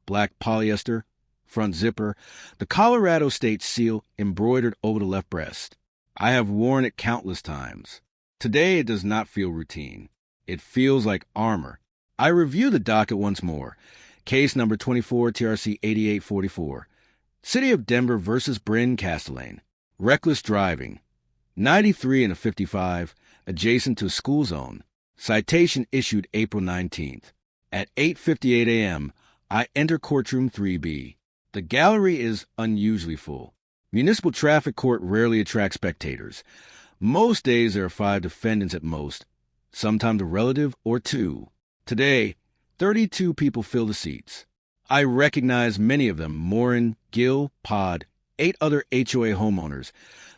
black polyester, front zipper, the Colorado state seal embroidered over the left breast. I have worn it countless times. Today it does not feel routine. It feels like armor. I review the docket once more. Case number 24 TRC 8844. City of Denver versus Bryn Castellane. Reckless driving. 93 and a 55, adjacent to a school zone. Citation issued April 19th. At 8:58 a.m., I enter Courtroom 3B. The gallery is unusually full. Municipal traffic court rarely attracts spectators. Most days there are 5 defendants at most, sometimes a relative or 2. Today, 32 people fill the seats. I recognize many of them: Morin, Gill, Pod, 8 other HOA homeowners,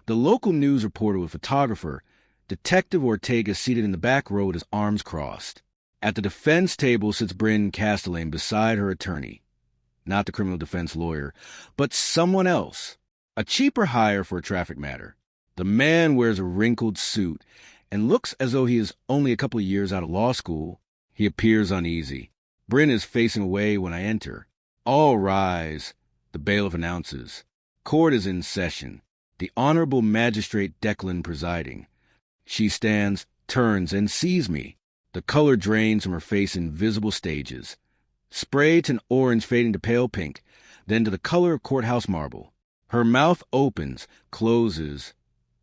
the local news reporter with photographer, Detective Ortega seated in the back row with his arms crossed. At the defense table sits Bryn Castellane beside her attorney. not the criminal defense lawyer, but someone else, a cheaper hire for a traffic matter. The man wears a wrinkled suit and looks as though he is only a couple of years out of law school. He appears uneasy. Bryn is facing away when I enter. All rise, the bailiff announces. Court is in session. The Honorable Magistrate Declan presiding. She stands, turns, and sees me. The color drains from her face in visible stages. Spray to an orange fading to pale pink, then to the color of courthouse marble. Her mouth opens, closes,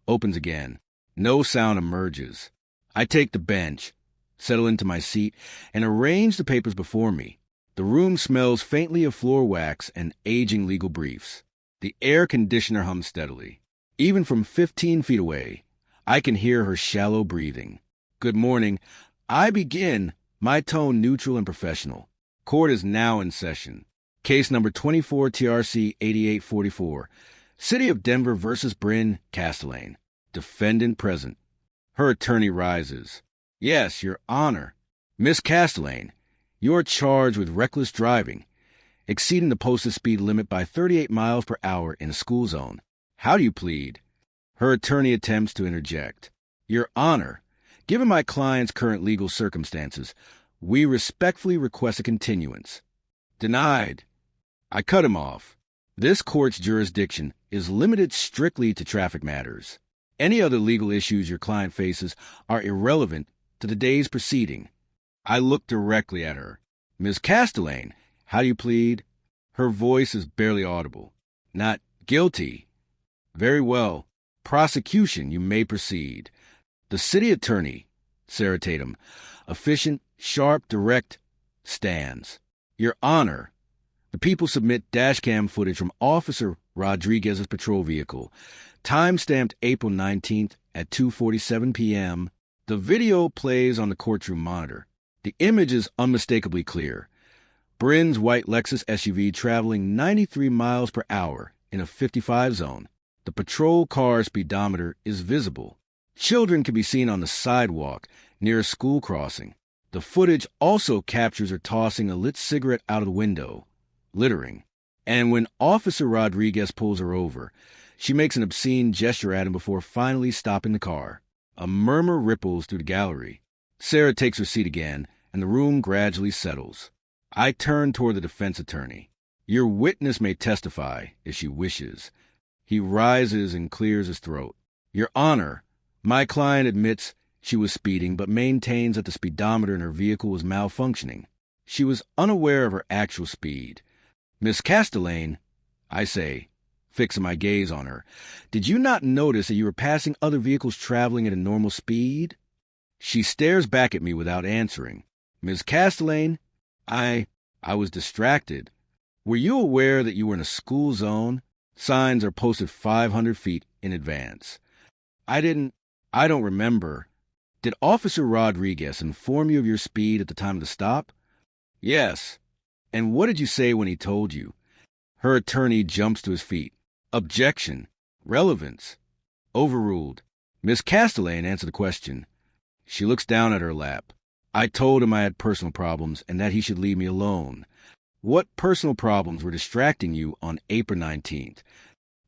opens again. No sound emerges. I take the bench, settle into my seat, and arrange the papers before me. The room smells faintly of floor wax and aging legal briefs. The air conditioner hums steadily. Even from 15 feet away, I can hear her shallow breathing. Good morning. I begin, my tone neutral and professional. Court is now in session. Case number 24 TRC 8844. City of Denver versus Bryn Castellane. Defendant present. Her attorney rises. Yes, Your Honor. Miss Castellane, you are charged with reckless driving, exceeding the posted speed limit by 38 miles per hour in a school zone. How do you plead? Her attorney attempts to interject. Your Honor, given my client's current legal circumstances, we respectfully request a continuance. Denied. I cut him off. This court's jurisdiction is limited strictly to traffic matters. Any other legal issues your client faces are irrelevant to the day's proceeding. I look directly at her. Ms. Castellane, how do you plead? Her voice is barely audible. Not guilty. Very well. Prosecution, you may proceed. The city attorney, Sarah Tatum, efficient, sharp, direct, stands. Your Honor, the people submit dashcam footage from Officer Rodriguez's patrol vehicle, time-stamped April 19th at 2:47 p.m. The video plays on the courtroom monitor. The image is unmistakably clear. Bryn's white Lexus SUV traveling 93 miles per hour in a 55 zone. The patrol car speedometer is visible. Children can be seen on the sidewalk near a school crossing. The footage also captures her tossing a lit cigarette out of the window, littering. And when Officer Rodriguez pulls her over, she makes an obscene gesture at him before finally stopping the car. A murmur ripples through the gallery. Sarah takes her seat again, and the room gradually settles. I turn toward the defense attorney. Your witness may testify, if she wishes. He rises and clears his throat. Your Honor, my client admits she was speeding, but maintains that the speedometer in her vehicle was malfunctioning. She was unaware of her actual speed. Miss Castellane, I say, fixing my gaze on her, did you not notice that you were passing other vehicles traveling at a normal speed? She stares back at me without answering. Miss Castellane, I was distracted. Were you aware that you were in a school zone? Signs are posted 500 feet in advance. I don't remember. Did Officer Rodriguez inform you of your speed at the time of the stop? Yes. And what did you say when he told you? Her attorney jumps to his feet. Objection. Relevance. Overruled. Miss Castellane answered the question. She looks down at her lap. I told him I had personal problems and that he should leave me alone. What personal problems were distracting you on April 19th?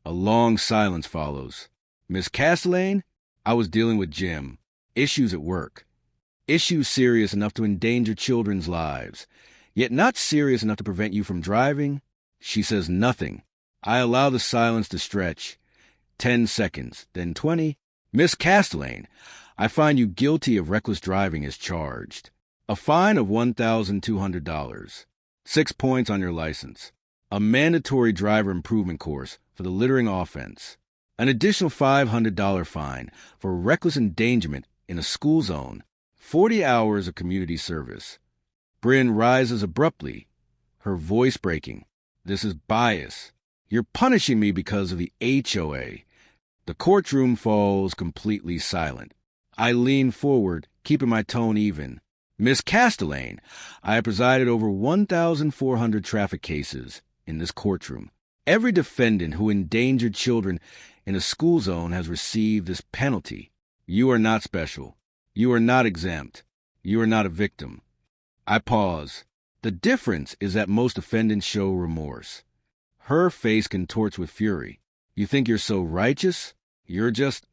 A long silence follows. Miss Castellane, I was dealing with Jim. Issues at work. Issues serious enough to endanger children's lives, yet not serious enough to prevent you from driving? She says nothing. I allow the silence to stretch. 10 seconds, then 20. Miss Castellane, I find you guilty of reckless driving as charged. A fine of $1,200. 6 points on your license. A mandatory driver improvement course for the littering offense. An additional $500 fine for reckless endangerment in a school zone. 40 hours of community service. Bryn rises abruptly, her voice breaking. This is bias. You're punishing me because of the HOA. The courtroom falls completely silent. I lean forward, keeping my tone even. Miss Castellane, I have presided over 1,400 traffic cases in this courtroom. Every defendant who endangered children in a school zone has received this penalty. You are not special. You are not exempt. You are not a victim. I pause. The difference is that most defendants show remorse. Her face contorts with fury. You think you're so righteous? You're just,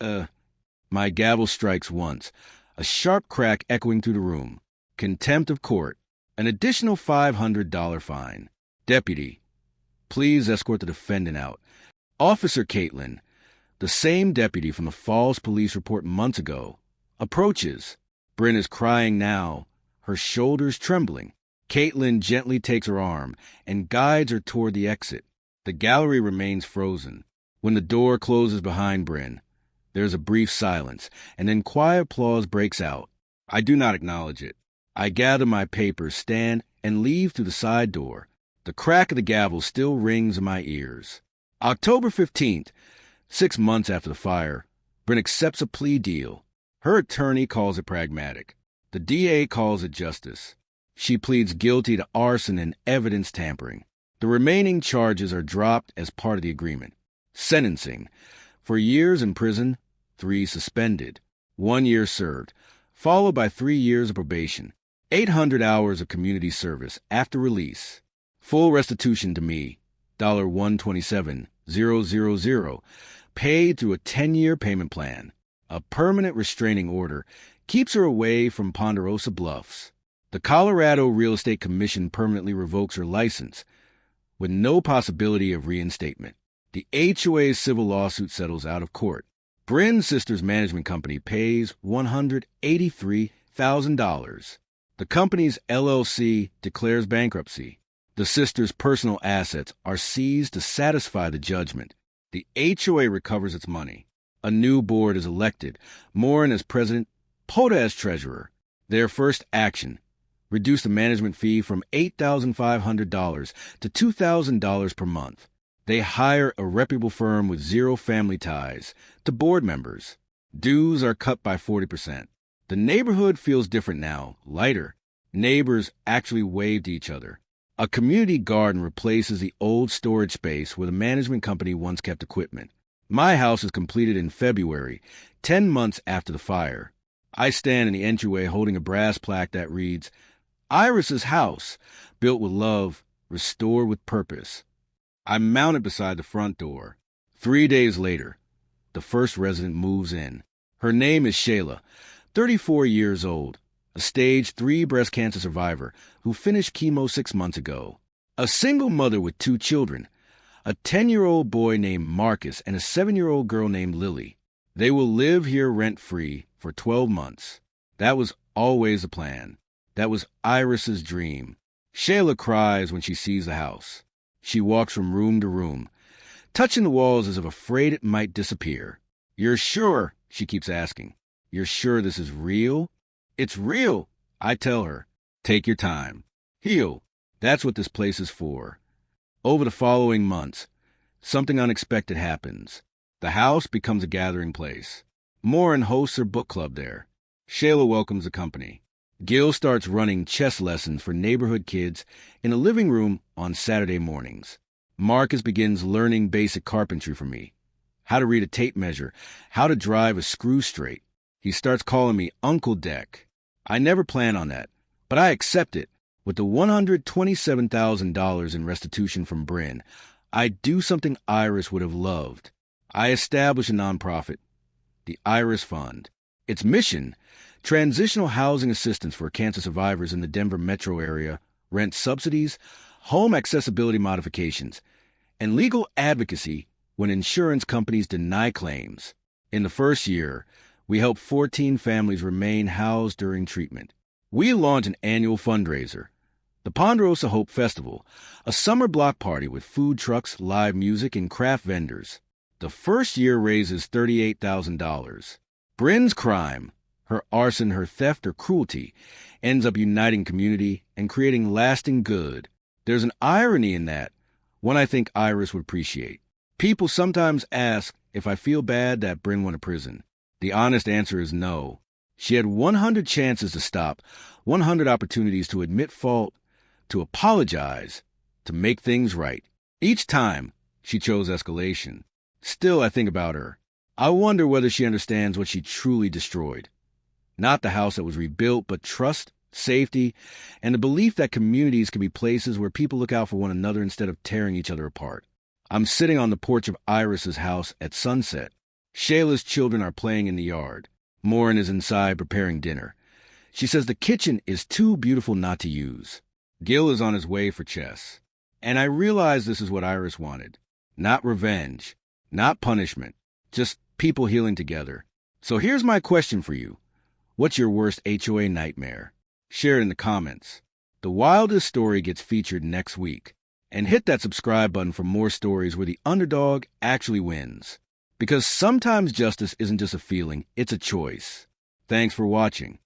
My gavel strikes once, a sharp crack echoing through the room. Contempt of court. An additional $500 fine. Deputy, please escort the defendant out. Officer Caitlin, the same deputy from the false police report months ago, approaches. Bryn is crying now, her shoulders trembling. Caitlin gently takes her arm and guides her toward the exit. The gallery remains frozen. When the door closes behind Bryn, there's a brief silence, and then quiet applause breaks out. I do not acknowledge it. I gather my papers, stand, and leave through the side door. The crack of the gavel still rings in my ears. October 15th, 6 months after the fire, Bryn accepts a plea deal. Her attorney calls it pragmatic. The DA calls it justice. She pleads guilty to arson and evidence tampering. The remaining charges are dropped as part of the agreement. Sentencing. For years in prison, 3 suspended, 1 year served, followed by 3 years of probation, 800 hours of community service after release. Full restitution to me, $127,000, paid through a 10-year payment plan. A permanent restraining order keeps her away from Ponderosa Bluffs. The Colorado Real Estate Commission permanently revokes her license, with no possibility of reinstatement. The HOA civil lawsuit settles out of court. Bryn's sister's management company pays $183,000. The company's LLC declares bankruptcy. The sister's personal assets are seized to satisfy the judgment. The HOA recovers its money. A new board is elected, Morin as president, Poda as treasurer. Their first action: reduce the management fee from $8,500 to $2,000 per month. They hire a reputable firm with 0 family ties to board members. Dues are cut by 40%. The neighborhood feels different now, lighter. Neighbors actually wave to each other. A community garden replaces the old storage space where the management company once kept equipment. My house is completed in February, 10 months after the fire. I stand in the entryway holding a brass plaque that reads, Iris's house, built with love, restored with purpose. I mount it beside the front door. 3 days later, the first resident moves in. Her name is Shayla, 34 years old, a stage 3 breast cancer survivor who finished chemo 6 months ago. A single mother with 2 children, a 10-year-old boy named Marcus and a 7-year-old girl named Lily. They will live here rent-free for 12 months. That was always the plan. That was Iris's dream. Shayla cries when she sees the house. She walks from room to room, touching the walls as if afraid it might disappear. You're sure? She keeps asking. You're sure this is real? It's real, I tell her. Take your time. Heal. That's what this place is for. Over the following months, something unexpected happens. The house becomes a gathering place. Morin hosts her book club there. Shayla welcomes the company. Gil starts running chess lessons for neighborhood kids in a living room on Saturday mornings. Marcus begins learning basic carpentry from me. How to read a tape measure, how to drive a screw straight. He starts calling me Uncle Deck. I never plan on that, but I accept it. With the $127,000 in restitution from Bryn, I do something Iris would have loved. I establish a nonprofit, the Iris Fund. Its mission: transitional housing assistance for cancer survivors in the Denver metro area, rent subsidies, home accessibility modifications, and legal advocacy when insurance companies deny claims. In the first year, we helped 14 families remain housed during treatment. We launched an annual fundraiser, the Ponderosa Hope Festival, a summer block party with food trucks, live music, and craft vendors. The first year raises $38,000. Bryn's crime, her arson, her theft, or cruelty, ends up uniting community and creating lasting good. There's an irony in that, one I think Iris would appreciate. People sometimes ask if I feel bad that Bryn went to prison. The honest answer is no. She had 100 chances to stop, 100 opportunities to admit fault, to apologize, to make things right. Each time, she chose escalation. Still, I think about her. I wonder whether she understands what she truly destroyed. Not the house that was rebuilt, but trust, safety, and the belief that communities can be places where people look out for one another instead of tearing each other apart. I'm sitting on the porch of Iris's house at sunset. Shayla's children are playing in the yard. Maureen is inside preparing dinner. She says the kitchen is too beautiful not to use. Gil is on his way for chess. And I realize this is what Iris wanted. Not revenge, not punishment, just people healing together. So here's my question for you. What's your worst HOA nightmare? Share it in the comments. The Wildest Story gets featured next week. And hit that subscribe button for more stories where the underdog actually wins. Because sometimes justice isn't just a feeling, it's a choice. Thanks for watching.